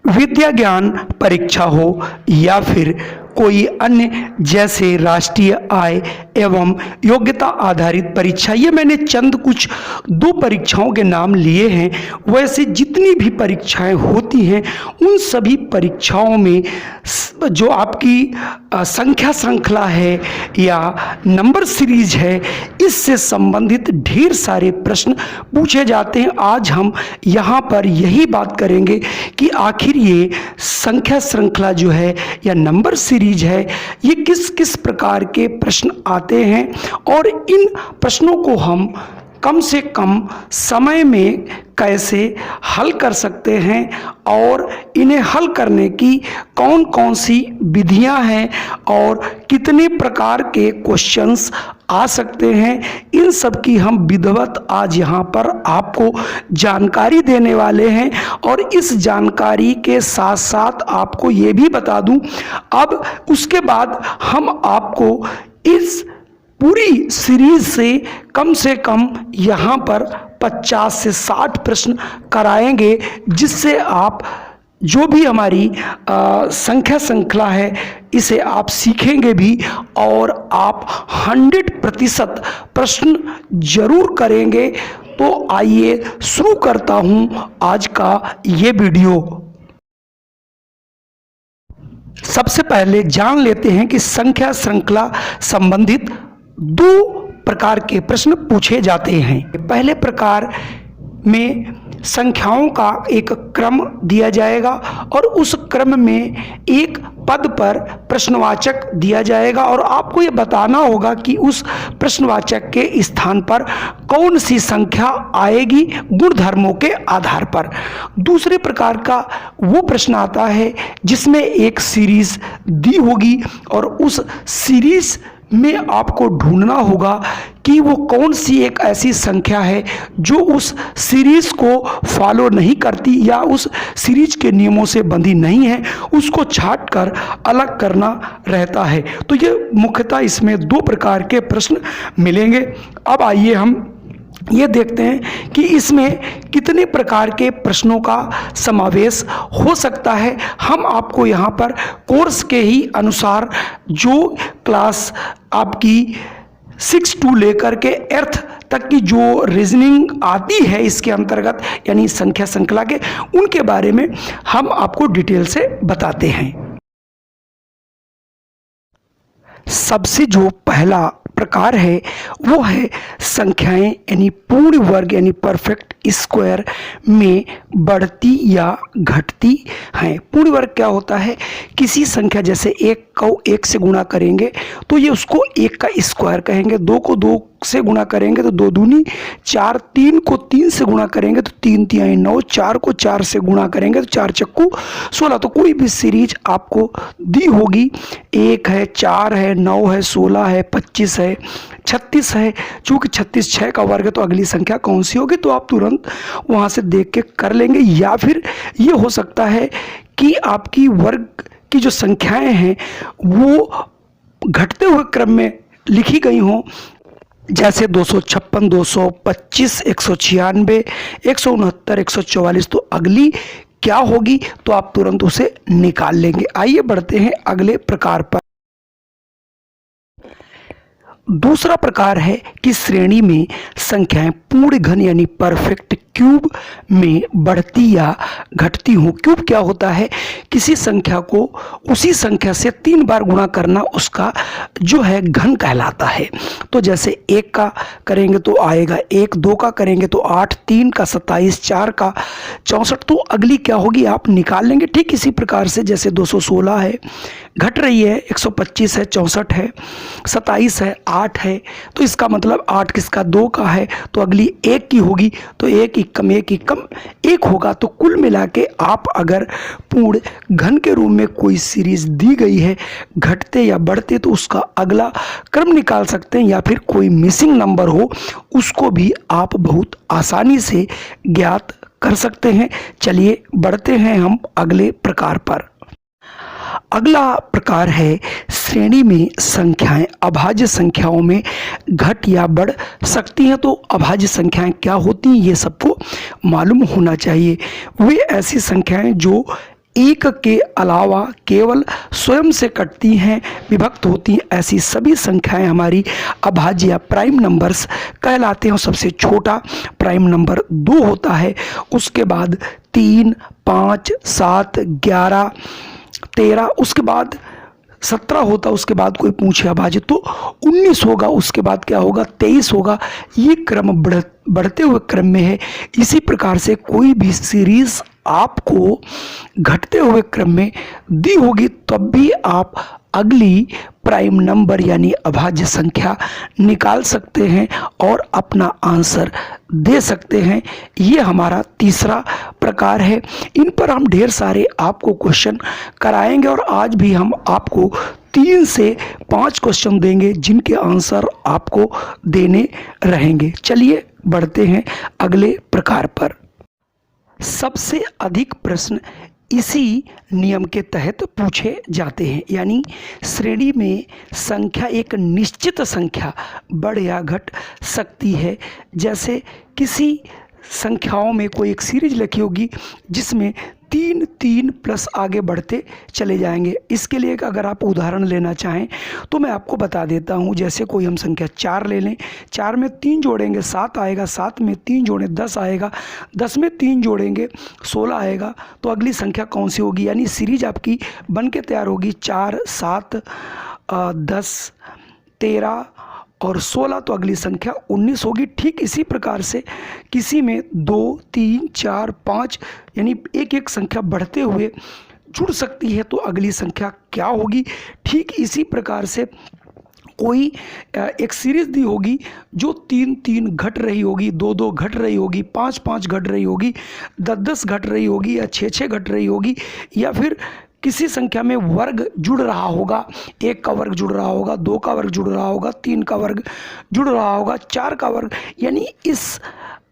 विद्या ज्ञान परीक्षा हो या फिर कोई अन्य जैसे राष्ट्रीय आय एवं योग्यता आधारित परीक्षा, ये मैंने चंद कुछ दो परीक्षाओं के नाम लिए हैं। वैसे जितनी भी परीक्षाएं होती हैं उन सभी परीक्षाओं में जो आपकी संख्या श्रृंखला है या नंबर सीरीज है, इससे संबंधित ढेर सारे प्रश्न पूछे जाते हैं। आज हम यहाँ पर यही बात करेंगे कि आखिर ये संख्या श्रृंखला जो है या नंबर सीरीज है, ये किस किस प्रकार के प्रश्न आते हैं और इन प्रश्नों को हम कम से कम समय में कैसे हल कर सकते हैं और इन्हें हल करने की कौन कौन सी विधियां हैं और कितने प्रकार के क्वेश्चंस आ सकते हैं, इन सब की हम विधिवत आज यहाँ पर आपको जानकारी देने वाले हैं। और इस जानकारी के साथ साथ आपको ये भी बता दूं, अब उसके बाद हम आपको इस पूरी सीरीज से कम यहाँ पर 50 से 60 प्रश्न कराएंगे, जिससे आप जो भी हमारी संख्या श्रृंखला है इसे आप सीखेंगे भी और आप 100% प्रश्न जरूर करेंगे। तो आइए शुरू करता हूँ आज का ये वीडियो। सबसे पहले जान लेते हैं कि संख्या श्रृंखला संबंधित दो प्रकार के प्रश्न पूछे जाते हैं। पहले प्रकार में संख्याओं का एक क्रम दिया जाएगा और उस क्रम में एक पद पर प्रश्नवाचक दिया जाएगा और आपको ये बताना होगा कि उस प्रश्नवाचक के स्थान पर कौन सी संख्या आएगी गुणधर्मों के आधार पर। दूसरे प्रकार का वो प्रश्न आता है जिसमें एक सीरीज दी होगी और उस सीरीज में आपको ढूंढना होगा कि वो कौन सी एक ऐसी संख्या है जो उस सीरीज को फॉलो नहीं करती या उस सीरीज के नियमों से बंधी नहीं है, उसको छांट कर अलग करना रहता है। तो ये मुख्यतः इसमें दो प्रकार के प्रश्न मिलेंगे। अब आइए हम ये देखते हैं कि इसमें कितने प्रकार के प्रश्नों का समावेश हो सकता है। हम आपको यहाँ पर कोर्स के ही अनुसार जो क्लास आपकी 6 to लेकर के 8th तक की जो रीजनिंग आती है इसके अंतर्गत यानी संख्या श्रृंखला के, उनके बारे में हम आपको डिटेल से बताते हैं। सबसे जो पहला प्रकार है वो है संख्याएं यानी पूर्ण वर्ग यानी परफेक्ट स्क्वायर में बढ़ती या घटती हैं। पूर्ण वर्ग क्या होता है? किसी संख्या जैसे 1 को 1 से गुणा करेंगे तो ये उसको 1 का स्क्वायर कहेंगे, 2 को 2 से गुणा करेंगे तो 2 दूनी 4, 3 को 3 से गुणा करेंगे तो 3 तिहाई 9, 4 को 4 से गुणा करेंगे तो 4 चक्कू 16। तो कोई भी सीरीज आपको दी होगी, 1 है, 4 है, 9 है, 16 है, 25 है, 36 है। चूंकि 36 6 का वर्ग है तो अगली संख्या कौन सी होगी तो आप तुरंत वहां से देख के कर लेंगे। या फिर ये हो सकता है कि आपकी वर्ग की जो संख्याएं हैं वो घटते हुए क्रम में लिखी गई हों, जैसे 256, 225, 196, 169, 144। तो अगली क्या होगी तो आप तुरंत उसे निकाल लेंगे। आइए बढ़ते हैं अगले प्रकार पर। दूसरा प्रकार है कि श्रेणी में संख्याएं पूर्ण घन यानी परफेक्ट क्यूब में बढ़ती या घटती हो। क्यूब क्या होता है? किसी संख्या को उसी संख्या से 3 बार गुणा करना उसका जो है घन कहलाता है। तो जैसे 1 का करेंगे तो आएगा 1, 2 का करेंगे तो 8, 3 का 27, 4 का 64। तो अगली क्या होगी आप निकाल लेंगे। ठीक इसी प्रकार से जैसे 216 है, घट रही है, 125 है, 64 है, 27 है, 8 है। तो इसका मतलब 8 किसका? 2 का है तो अगली 1 की होगी तो 1 कम 1 कम 1 होगा। तो कुल मिला के आप अगर पूर्ण घन के रूप में कोई सीरीज दी गई है घटते या बढ़ते तो उसका अगला क्रम निकाल सकते हैं, या फिर कोई मिसिंग नंबर हो उसको भी आप बहुत आसानी से ज्ञात कर सकते हैं। चलिए बढ़ते हैं हम अगले प्रकार पर। अगला प्रकार है श्रेणी में संख्याएं अभाज्य संख्याओं में घट या बढ़ सकती हैं। तो अभाज्य संख्याएं क्या होती हैं ये सबको मालूम होना चाहिए। वे ऐसी संख्याएं जो एक के अलावा केवल स्वयं से कटती हैं, विभक्त होती हैं, ऐसी सभी संख्याएं हमारी अभाज्य या प्राइम नंबर्स कहलाते हैं। और सबसे छोटा प्राइम नंबर 2 होता है, उसके बाद 3, 5, 7, 11, 13, उसके बाद 17 होता, उसके बाद कोई पूछे अभाज्य तो 19 होगा, उसके बाद क्या होगा 23 होगा। ये क्रम बढ़ते हुए क्रम में है। इसी प्रकार से कोई भी सीरीज आपको घटते हुए क्रम में दी होगी तब भी आप अगली प्राइम नंबर यानी अभाज्य संख्या निकाल सकते हैं और अपना आंसर दे सकते हैं। ये हमारा तीसरा प्रकार है। इन पर हम ढेर सारे आपको क्वेश्चन कराएंगे और आज भी हम आपको 3 से 5 क्वेश्चन देंगे जिनके आंसर आपको देने रहेंगे। चलिए बढ़ते हैं अगले प्रकार पर। सबसे अधिक प्रश्न इसी नियम के तहत पूछे जाते हैं, यानी श्रेणी में संख्या एक निश्चित संख्या बढ़ या घट सकती है। जैसे किसी संख्याओं में कोई एक सीरीज लिखी होगी जिसमें 3 3 प्लस आगे बढ़ते चले जाएंगे। इसके लिए अगर आप उदाहरण लेना चाहें तो मैं आपको बता देता हूं। जैसे कोई हम संख्या 4 ले लें, 4 में 3 जोड़ेंगे 7 आएगा, 7 में 3 जोड़ें 10 आएगा, 10 में 3 जोड़ेंगे 16 आएगा। तो अगली संख्या कौन सी होगी, यानी सीरीज आपकी बन के तैयार होगी 4, 7, 10, 13 और 16, तो अगली संख्या 19 होगी। ठीक इसी प्रकार से किसी में 2, 3, 4, 5 यानी एक एक संख्या बढ़ते हुए जुड़ सकती है, तो अगली संख्या क्या होगी। ठीक इसी प्रकार से कोई एक सीरीज दी होगी जो 3 3 घट रही होगी, 2 2 घट रही होगी, 5 5 घट रही होगी, 10 10 घट रही होगी या 6 6 घट रही होगी, या फिर किसी संख्या में वर्ग जुड़ रहा होगा, 1 का वर्ग जुड़ रहा होगा, 2 का वर्ग जुड़ रहा होगा, 3 का वर्ग जुड़ रहा होगा, 4 का वर्ग, यानी इस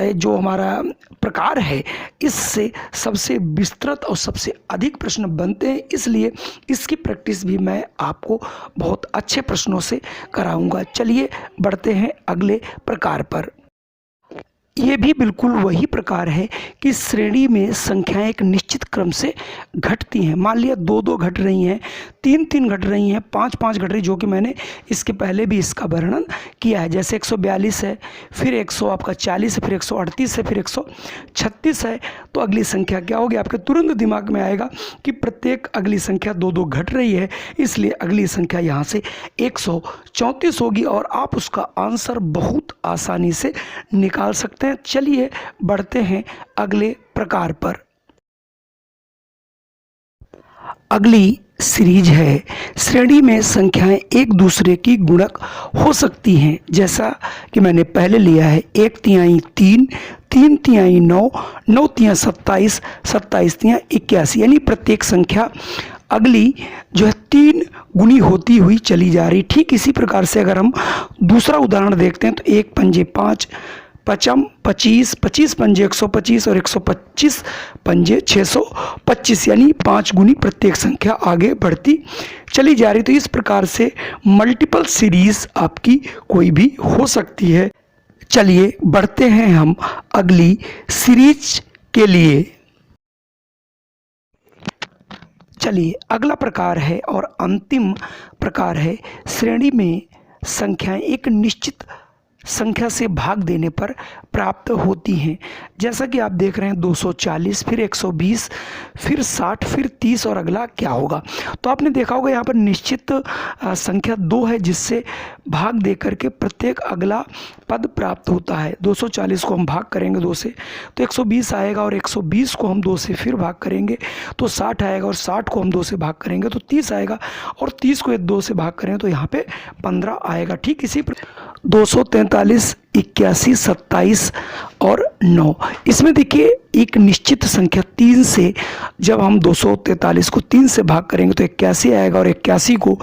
जो हमारा प्रकार है इससे सबसे विस्तृत और सबसे अधिक प्रश्न बनते हैं। इसलिए इसकी प्रैक्टिस भी मैं आपको बहुत अच्छे प्रश्नों से कराऊंगा। चलिए बढ़ते हैं अगले प्रकार पर। ये भी बिल्कुल वही प्रकार है कि श्रेणी में संख्याएं एक निश्चित क्रम से घटती हैं। मान लिया 2 2 घट रही हैं, 3 3 घट रही हैं, 5 5 घट रही, जो कि मैंने इसके पहले भी इसका वर्णन किया है। जैसे 142 है, फिर 140 है, फिर 138 है, फिर 136 है, तो अगली संख्या क्या होगी आपके तुरंत दिमाग में आएगा कि प्रत्येक अगली संख्या 2 2 घट रही है, इसलिए अगली संख्या यहाँ से 134 होगी और आप उसका आंसर बहुत आसानी से निकाल सकते हैं। चलिए बढ़ते हैं अगले प्रकार पर। अगली सीरीज है श्रेणी में संख्याएं एक दूसरे की गुणक हो सकती हैं। जैसा कि मैंने पहले लिया है 1 तिहाई 3, 3 तिहाई 9, 9 तिहाई 27, 27 तिहाई 81, यानी प्रत्येक संख्या अगली जो है 3 गुनी होती हुई चली जा रही। ठीक इसी प्रकार से अगर हम दूसरा उदाहरण देखते हैं तो 1 पंजे 5, 5 25, 25 पंजे 125 और 125 पंजे 625, यानी 5 गुनी प्रत्येक संख्या आगे बढ़ती चली जा रही। तो इस प्रकार से मल्टीपल सीरीज आपकी कोई भी हो सकती है। चलिए बढ़ते हैं हम अगली सीरीज के लिए। चलिए अगला प्रकार है और अंतिम प्रकार है श्रेणी में संख्याएं एक निश्चित संख्या से भाग देने पर प्राप्त होती हैं। जैसा कि आप देख रहे हैं 240, फिर 120, फिर 60, फिर 30 और अगला क्या होगा। तो आपने देखा होगा यहाँ पर निश्चित संख्या 2 है जिससे भाग दे करके प्रत्येक अगला पद प्राप्त होता है। 240 को हम भाग करेंगे 2 से तो 120 आएगा और 120 को हम 2 से फिर भाग करेंगे तो 60 आएगा और 60 को हम 2 से भाग करेंगे तो 30 आएगा और 30 को 2 से भाग करेंगे तो यहाँ पे 15 आएगा। ठीक इसी 243, 81, 27 और 9। इसमें देखिए एक निश्चित संख्या 3 से जब हम 243 को 3 से भाग करेंगे तो 81 आएगा और 81 को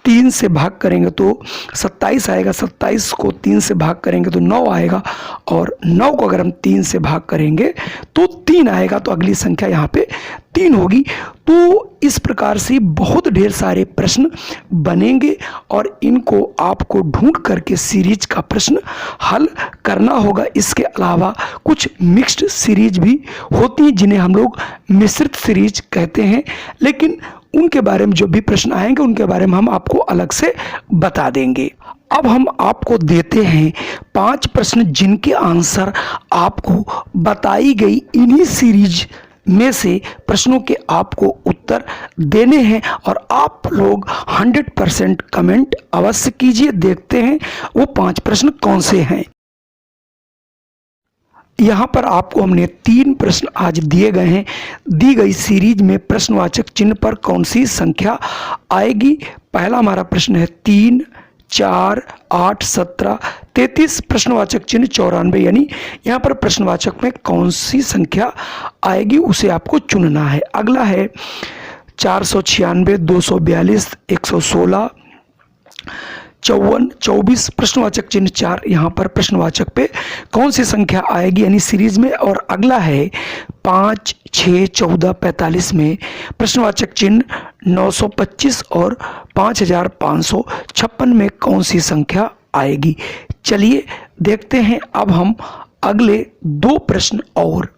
3 से भाग करेंगे तो 27 आएगा, 27 को 3 से भाग करेंगे तो 9 आएगा और 9 को अगर हम 3 से भाग करेंगे तो 3 आएगा। तो अगली संख्या यहाँ पे 3 होगी। तो इस प्रकार से बहुत ढेर सारे प्रश्न बनेंगे और इनको आपको ढूंढ करके सीरीज का प्रश्न हल हल करना होगा। इसके अलावा कुछ मिक्स्ड सीरीज भी होती हैं जिन्हें हम लोग मिश्रित सीरीज कहते हैं, लेकिन उनके बारे में जो भी प्रश्न आएंगे उनके बारे में हम आपको अलग से बता देंगे। अब हम आपको देते हैं 5 प्रश्न जिनके आंसर आपको बताई गई इन्हीं सीरीज में से प्रश्नों के आपको उत्तर देने हैं और आप लोग 100% कमेंट अवश्य कीजिए। देखते हैं वो 5 प्रश्न कौन से हैं। यहाँ पर आपको हमने 3 प्रश्न आज दिए गए हैं। दी गई सीरीज में प्रश्नवाचक चिन्ह पर कौन सी संख्या आएगी। पहला हमारा प्रश्न है 3, 4, 8, 17, 33, प्रश्नवाचक चिन्ह 94, यानी यहाँ पर प्रश्नवाचक में कौन सी संख्या आएगी उसे आपको चुनना है। अगला है 496, 242, 116, 54, 24, प्रश्नवाचक चिन्ह 4, यहाँ पर प्रश्नवाचक पे कौन सी संख्या आएगी यानी सीरीज में। और अगला है 5, 6, 14, 45 में प्रश्नवाचक चिन्ह 925 और 5556 में कौन सी संख्या आएगी। चलिए देखते हैं अब हम अगले 2 प्रश्न और।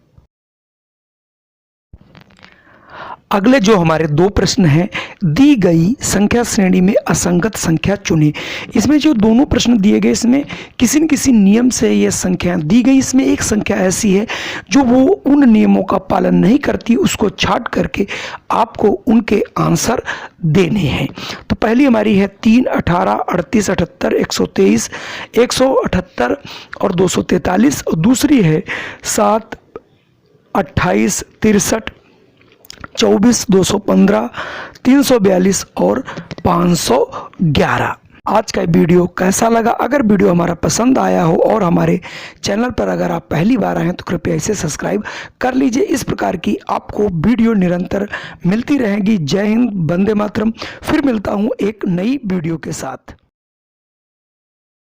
अगले जो हमारे 2 प्रश्न हैं, दी गई संख्या श्रेणी में असंगत संख्या चुनें। इसमें जो दोनों प्रश्न दिए गए इसमें किसी न किसी नियम से ये संख्याएं दी गई। इसमें एक संख्या ऐसी है जो वो उन नियमों का पालन नहीं करती, उसको छांट करके आपको उनके आंसर देने हैं। तो पहली हमारी है 3, 18, 38, 78, 123, 178 और 243। और दूसरी है 7, 28, 63, 24, 215, 342 और 511। आज का वीडियो कैसा लगा? अगर वीडियो हमारा पसंद आया हो और हमारे चैनल पर अगर आप पहली बार आए हैं तो कृपया इसे सब्सक्राइब कर लीजिए। इस प्रकार की आपको वीडियो निरंतर मिलती रहेगी। जय हिंद, वंदे मातरम। फिर मिलता हूँ एक नई वीडियो के साथ।